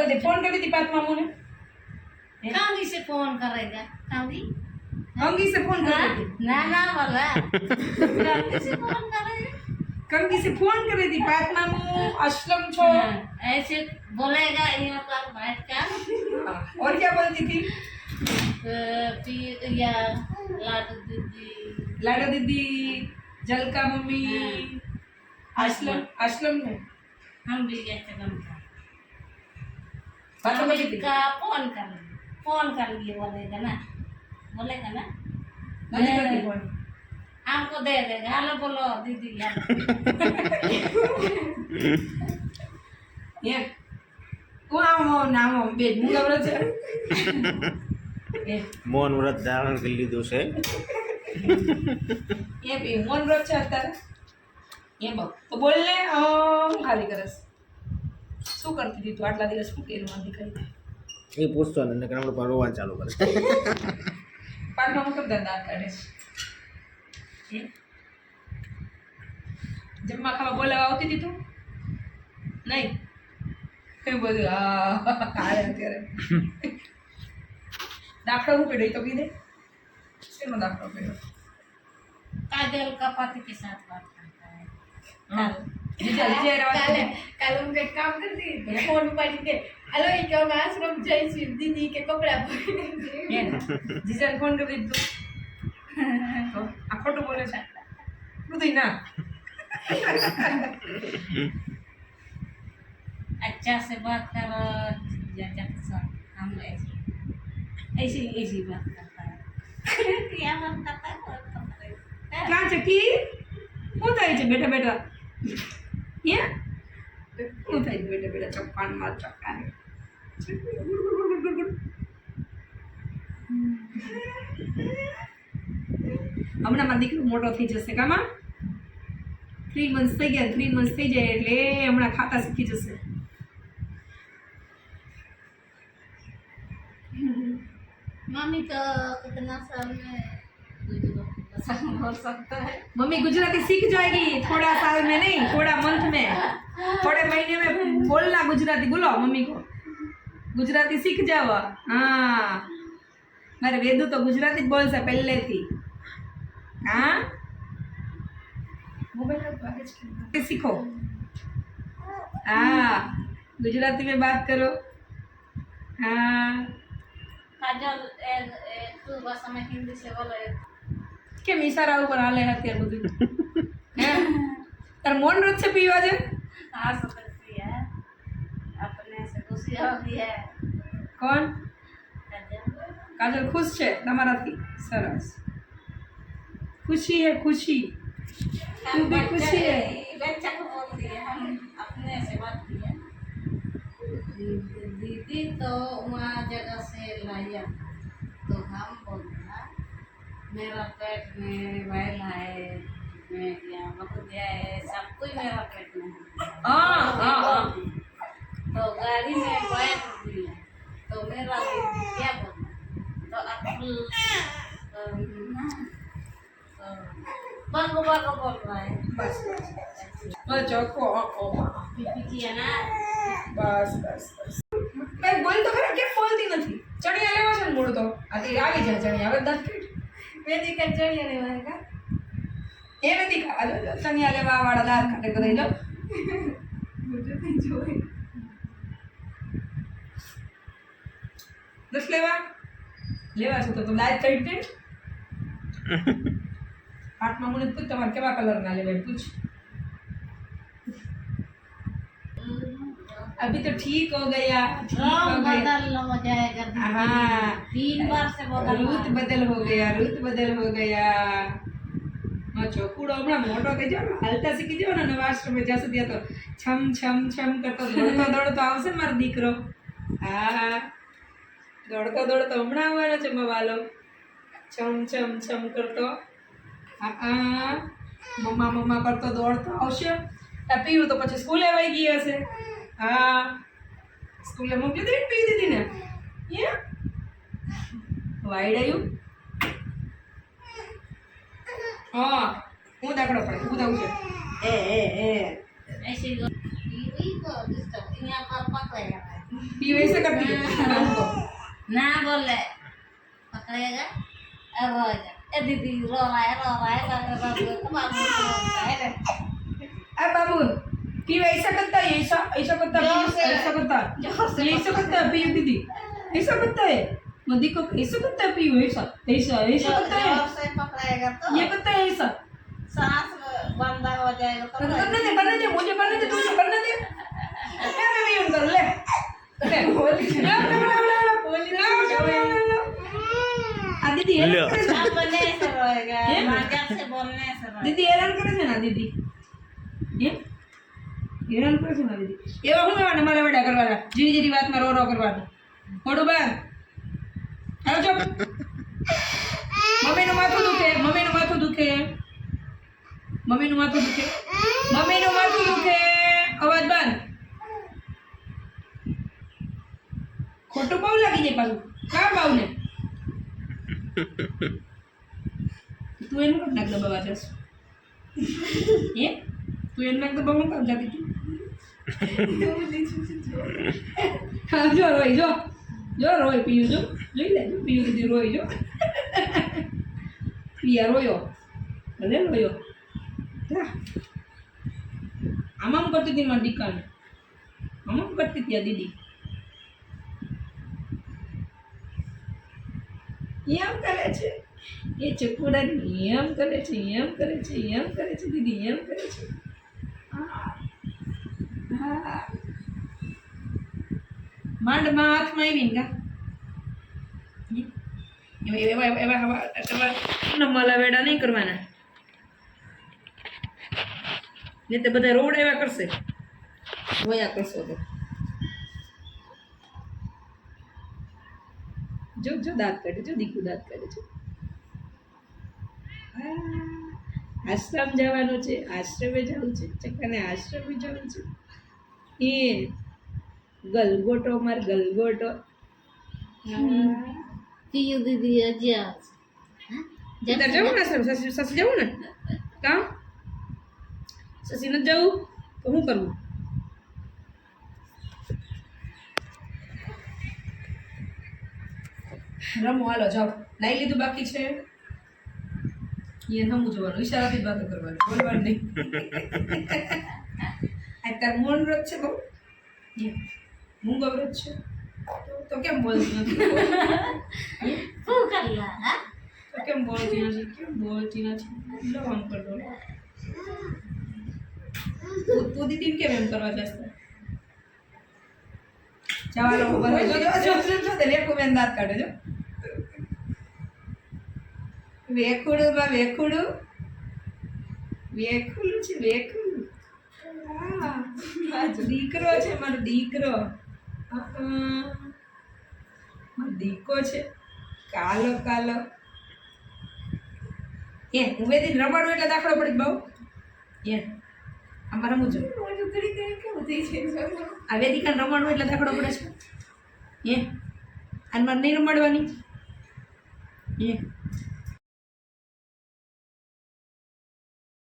बोलती फोन कर दी पात मामू ने कंगी से फोन करेगा कंगी कंगी से फोन कर दी ना ना वाला कंगी से फोन करेगा कंगी से फोन कर दी पात मामू असलम छो ऐसे बोलेगा यहाँ पर बैठ कर और क्या बोलती थी या लाडो दीदी जलका मम्मी असलम असलम ने हम भी ऐसे बनता बात बोली थी का फोन कर लिए बोलेगा ना नहीं करती फोन हमको दे देगा हेलो बोलो दीदी ये को आम नाम बेट मुंगा व्रत है મૌન વ્રત ધારણ કરી લીધું છે ये भी मौन व्रत છે અત્યારે ये બક તો બોલ ને ખાલી કરસ શું કરતી હતી તું આટલા દિવસ શું કર્યું માંથી કરી એ પૂછતો ને નકર આપણે પર રોવાનું ચાલુ કરે પાટમાં મુકમ દાંત કાઢે છે જમવા ખાવા બોલાવા આવતી હતી તું નહીં કઈ બધું હારે અત્યારે દાખલો હું પડ્યો તો કીધે શેનો દાખલો પડ્યો काजल का पति के साथ बात करता है જીજા જીજા કાલે કાલે હું કંઈક કામ કરતી હતી ફોન ઉપાડી દે હાલો એ કે અમે આશ્રમ જઈશું દીદી કે કપડા ભરીને જીજા ફોન કરી દીધું તો આ ખોટું બોલે છે બધું ના अच्छा से बात करो चाचा के साथ हम ऐसी बात करता है क्या बात करता है ક્યાં છે કી શું થાય છે બેટા બેટા ये શું થાય છે બેટા બેટા ચપ્પાન માર ચક્કા હમણાં મારો દીકરો મોટો થઈ જશે કામાં 3 months થઈ ગયા 3 months થઈ જાય એટલે હમણાં ખાતા શીખી જશે मम्मी तो कितना साल में हो सकता है मम्मी गुजराती सीख जाएगी थोड़ा साल में नहीं थोड़ा मंथ में थोड़े महीने में बोलना गुजराती बोलो मम्मी को गुजराती सीख जाओ हाँ मारे वेदू तो गुजराती बोल से पहले थी हाँ मोबाइल सीखो हाँ गुजराती में बात करो हाँ काजल तू भाषा में हिंदी से बोले કેમ ઈશારા ઉપર હાલે અત્યારે બધું તાર મૌન વ્રત છે પીવા છે हाँ सकती है अपने से खुशी होती है કોણ काजल કાજલ ખુશ છે તમારાથી સરસ ખુશી है खुशी तू भी खुशी है बच्चा को बोलती है हम अपने से बात की है दीदी तो वहाँ जगह से लाया तो हम बोलते मेरा पेट में वैल है मैं यहाँ बकुदिया है सब कुछ मेरा पेट में है हाँ हाँ हाँ तो गाड़ी में बैठ गई तो मेरा दीदी क्या बोला तो अक्ल बंगो बंगो बोल रहा है बस बस चौको पीपी किया ना बस बस बस કઈ બોલ તો ખરા કેમ બોલતી નથી ચણિયા લેવા છે ને મૂળ તો આ તે આવી જાય ચણિયા હવે દાંત કાઢ વેદી કે ચણિયા લેવા કા એ નથી ખાવા જો ચણિયા લેવા વાળા દાંત કાઢે કરી લો ગુજરાતી જોઈ દસ લેવા છે તો દાંત કાઢી દે હાથમાં મને પૂછ તમારે કેવા કલરના લેવાય પૂછ अभी तो ठीक हो गया रंग बदल हो जाएगा हाँ 3 बार से बदल रूत बदल हो गया हाँ ચોકુડો હમણાં મોટો થઈ જાવ ને હાલતા શીખી જાવ ને નવા આશ્રમે જ્યાં સુધી તો છમ છમ છમ કરતો દોડતો આવશે ને મારો દીકરો હા દોડતો હમણાં આવવાનો છે મવાલો છમ છમ છમ કરતો હા મમ્મા મમ્મા કરતો દોડતો આવશે આ પીવું તો પછી સ્કૂલે વહી ગઈ હશે हाँ स्कूल मोकली थी पी दीदी ने ये वाइड आयु हाँ हूँ दाखड़ो पड़े हूँ दाऊ ए ए ए ऐसे नहीं को डिस्टर्ब यहाँ पर पकड़ेगा पी वैसे करती है हमको ना बोले पकड़ेगा अब हो जा ए दीदी रो रहा है तो बाबू रोता है रे अब बाबू पी वैसा करता है ऐसा ऐसा करता है जोर से। ऐसा करता जोर से है ऐसा करता है पी दीदी ऐसा करता है मोदी को ऐसा करता है पी ऐसा ऐसा ऐसा करता है जोर से पकड़ेगा तो ये करता है ऐसा सांस बंद हो जाएगा तो करने दे मुझे करने दे तुझे करने दे मैं भी यूं कर ले ले बोल दीदी लो। आप बनने से रहेगा ये? माजा से बोलने से रहेगा दीदी હેરાન કરે છે ને દીદી હે હેરાન કરે છે ને દીદી એવા શું કરવાના મારા વેડા કરવાના જીની જીની વાતમાં રો રો કરવાનું થોડું બાર હાલો ચપ મમ્મીનું માથું દુખે મમ્મીનું માથું દુખે મમ્મીનું માથું દુખે મમ્મીનું માથું દુખે અવાજ બંધ ખોટું બહુ લાગી જાય પાછું કા બાવને તું એનું કામ નાખ દબાવા જશ હે તું એનું નાખ દબાવવાનું કામ જાતી તું હા જો રોઈ જો રોઈ પીયું જો જોઈ લે જો પીયું દીદી રોઈ જો પિયા રોયો ભલે રોયો જા આમ કરતી હતી મારી દીકાને આમ કરતી હતી આ દીદી એમ કરે છે એ ચકુડાની એમ કરે છે એમ કરે છે એમ કરે છે દીદી એમ કરે છે હા હા માંડમાં હાથમાં આવી ને એવા એવા એવા એવા નમલા વેડા નહીં કરવાના નહીં તો બધા રોડ એવા કરશે વયા કરશો તો જો જો દાંત કાઢે જો દીકુ દાંત કાઢે છે આશ્રમ જવાનું છે આશ્રમે જવું છે ચક્કાને આશ્રમે જવું છે એ ગલગોટો માર ગલગોટો पियू दीदी अजिया તાર જવું ને આશ્રમ સસી જવું ને કામ સસી નથી જવું તો શું કરવું રમો હાલો જાઓ લાઈ લીધું બાકી છે એ સમું જોવાનું ઈશારાથી જ વાતો કરવાની બોલવાનું નહીં આ તાર મૌન વ્રત છે બહુ મૂંગો વ્રત છે તો કેમ બોલતી નથી तू कर ला हाँ તો કેમ બોલતી નથી લો આમ કર દો તું દીદી કેમ એમ કરવા જશે ચાલો ઉપર જો જો જો તે વેકુ બેન દાંત કાઢે જો વેખુડું માં વેખુડું વેખુડું છે વેખુડું આ દીકરો છે મારો દીકરો મારો દીકો છે કાલો કાલો એ હું વેદી રમાડું એટલે દાખલો પડી બહુ એ આમાં રમું છું કેવું થઈ છે આ વેદિકાને રમાડવું એટલે દાખલો પડે છે એ અને મારે નહીં રમાડવાની એ